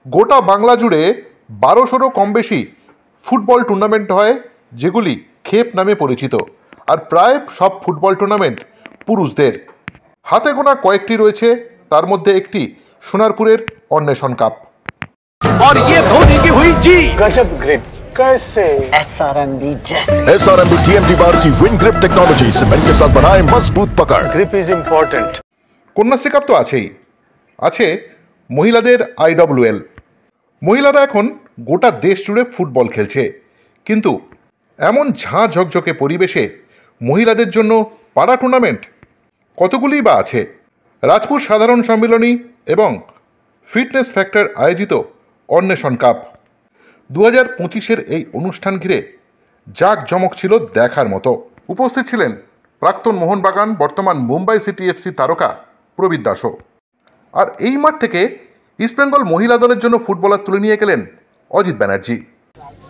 গোটা বাংলা জুড়ে 1200 কম বেশি ফুটবল টুর্নামেন্ট হয়, যেগুলি খেপ নামে পরিচিত। আর প্রায় সব ফুটবল টুর্নামেন্ট পুরুষদের। হাতে গোনা কয়েকটি রয়েছে, তার মধ্যে একটি সোনারপুরের অন্বেষণ কাপ। और ये धोनी की हुई जी गजब ग्रिप कैसे SRMB जैसे SRMB TMT बार की विन ग्रिप टेक्नोलॉजी सीमेंट के साथ बनाए मजबूत पकड़। Grip is important. Kanyashree cup তো আছেই, আছে মহিলাদের IWL। মহিলারা এখন গোটা দেশ জুড়ে ফুটবল খেলছে, কিন্তু এমন ঝাঁ ঝকঝকে পরিবেশে মহিলাদের জন্য পাড়া টুর্নামেন্ট কতগুলিই বা আছে। রাজপুর সাধারণ সম্মিলনী এবং ফিটনেস ফ্যাক্টর আয়োজিত অন্বেষণ কাপ 2025-এর এই অনুষ্ঠান ঘিরে জাঁকজমক ছিল দেখার মতো। উপস্থিত ছিলেন প্রাক্তন মোহনবাগান, বর্তমান মুম্বাই সিটি FC তারকা প্রবীর দাসও। আর এই মাঠ থেকে ইস্টবেঙ্গল মহিলা দলের জন্য ফুটবলার তুলে নিয়ে গেলেন অজিত ব্যানার্জি।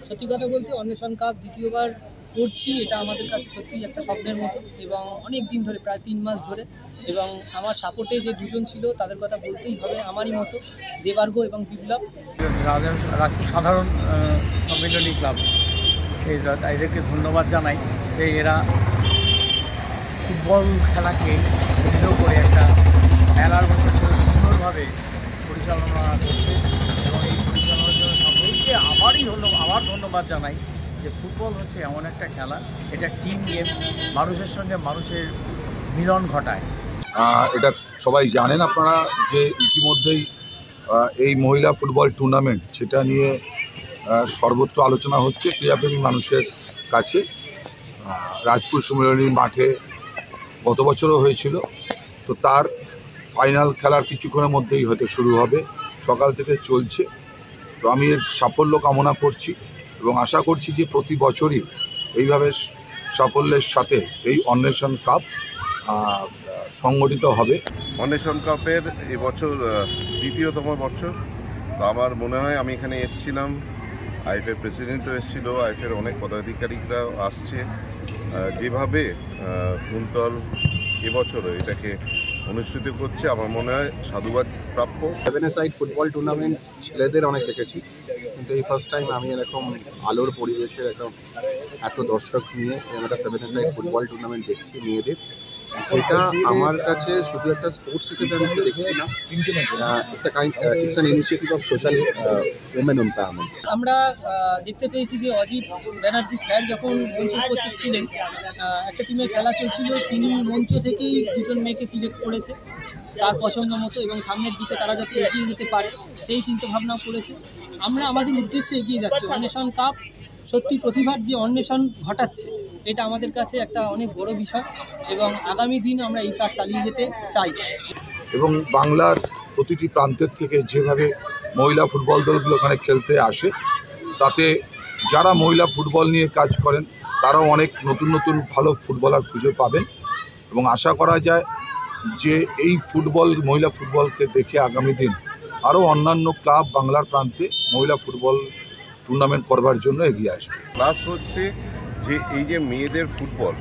সত্যি কথা বলতে অন্বেষণ কাপ দ্বিতীয়বার করছি, এটা আমাদের কাছে সত্যিই একটা স্বপ্নের মতো এবং অনেক দিন ধরে, প্রায় 3 মাস ধরে। এবং আমার সাপোর্টে যে দুজন ছিল তাদের কথা বলতেই হবে, আমারই মতো দেবার্ঘ এবং বিপ্লব। রাজপুর সাধারণ সম্মিলনী ক্লাব, এদেরকে ধন্যবাদ জানাই যে এরা ফুটবল খেলাকে কেন্দ্র করে একটা মেলার মতো সুন্দরভাবে পরিচালনা করছে এবং এই পরিচালনার জন্য সকলকে আবার ধন্যবাদ জানাই যে ফুটবল হচ্ছে এমন একটা খেলা, এটা টিম গেম, মানুষের সঙ্গে মানুষের মিলন ঘটায়। এটা সবাই জানেন আপনারা যে ইতিমধ্যেই এই মহিলা ফুটবল টুর্নামেন্ট সেটা নিয়ে সর্বত্র আলোচনা হচ্ছে ক্রীড়াপ্রেমী মানুষের কাছে। রাজপুর সম্মেলনী মাঠে গত বছরও হয়েছিল, তো তার ফাইনাল খেলার কিছুক্ষণের মধ্যেই হয়তো শুরু হবে, সকাল থেকে চলছে। তো আমি এর সাফল্য কামনা করছি এবং আশা করছি যে প্রতি বছরই এইভাবে সাফল্যের সাথে এই অন্বেষণ কাপ সংগঠিত হবে। অন্বেষণ কাপের এবছর দ্বিতীয়তম বছর। তো আমার মনে হয়, আমি এখানে এসেছিলাম, আইএফএ প্রেসিডেন্টও এসেছিল, আইএফের অনেক পদাধিকারীরা আসছে। যেভাবে কুন্তল এবছর এটাকে অনুষ্ঠিত করছে, আমার মনে হয় সাধুবাদ প্রাপ্য। 7-a-side ফুটবল টুর্নামেন্ট ছেলেদের অনেক দেখেছি, কিন্তু এই ফার্স্ট টাইম আমি এরকম আলোর পরিবেশে এত দর্শক নিয়ে একটা 7-a-side ফুটবল টুর্নামেন্ট দেখছি মেয়েদের, যেটা আমার কাছে শুধু একটা স্পোর্টস হিসেবে আমি দেখছি না, it's an initiative of social women empowerment. আমরা দেখতে পেয়েছি যে অজিত ব্যানার্জি স্যার যখন মঞ্চে উপস্থিত ছিলেন, একটা টিমের খেলা চলছিল, তিনি মঞ্চ থেকেই দুজন মেয়েকে সিলেক্ট করেছে তার পছন্দ মতো এবং সামনের দিকে তারা যাতে এগিয়ে যেতে পারে সেই চিন্তাভাবনাও করেছে। আমরা আমাদের উদ্দেশ্যে এগিয়ে যাচ্ছি। অন্বেষণ কাপ সত্যি প্রতিভার যে অন্বেষণ ঘটাচ্ছে, এটা আমাদের কাছে একটা অনেক বড় বিষয় এবং আগামী দিন আমরা এই কাজ চালিয়ে যেতে চাই। এবং বাংলার প্রতিটি প্রান্তের থেকে যেভাবে মহিলা ফুটবল দলগুলো ওখানে খেলতে আসে, তাতে যারা মহিলা ফুটবল নিয়ে কাজ করেন তারাও অনেক নতুন নতুন ভালো ফুটবলার খুঁজে পাবেন এবং আশা করা যায় যে এই মহিলা ফুটবলকে দেখে আগামী দিন আরও অন্যান্য ক্লাব বাংলার প্রান্তে মহিলা ফুটবল টুর্নামেন্ট করবার জন্য এগিয়ে আসবে। প্লাস হচ্ছে যে এই যে মেয়েদের ফুটবল,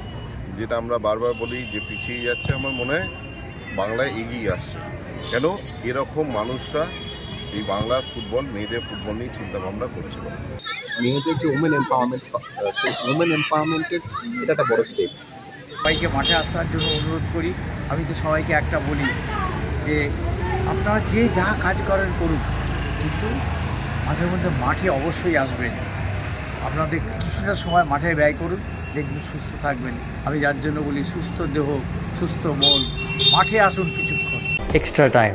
যেটা আমরা বারবার বলি যে পিছিয়ে যাচ্ছে, আমার মনে হয় বাংলায় এগিয়ে আসছে। কেন এরকম মানুষরা এই বাংলার ফুটবল, মেয়েদের ফুটবল নিয়ে চিন্তাভাবনা করছিল। মেয়েদের যে উমেন এম্পাওয়ারমেন্ট, সেই উমেন এম্পাওয়ারমেন্টের এটা একটা বড় স্টেপ। সবাইকে মাঠে আসার জন্য অনুরোধ করি। আমি তো সবাইকে একটা বলি যে আপনারা যে যা কাজ করেন করুন, কিন্তু মাঝে মধ্যে মাঠে অবশ্যই আসবেন। আপনাদের কিছুটা সময় মাঠে ব্যয় করুন, দেখবেন সুস্থ থাকবেন। আমি যার জন্য বলি সুস্থ দেহ সুস্থ মন, মাঠে আসুন কিছুক্ষণ। Extra time.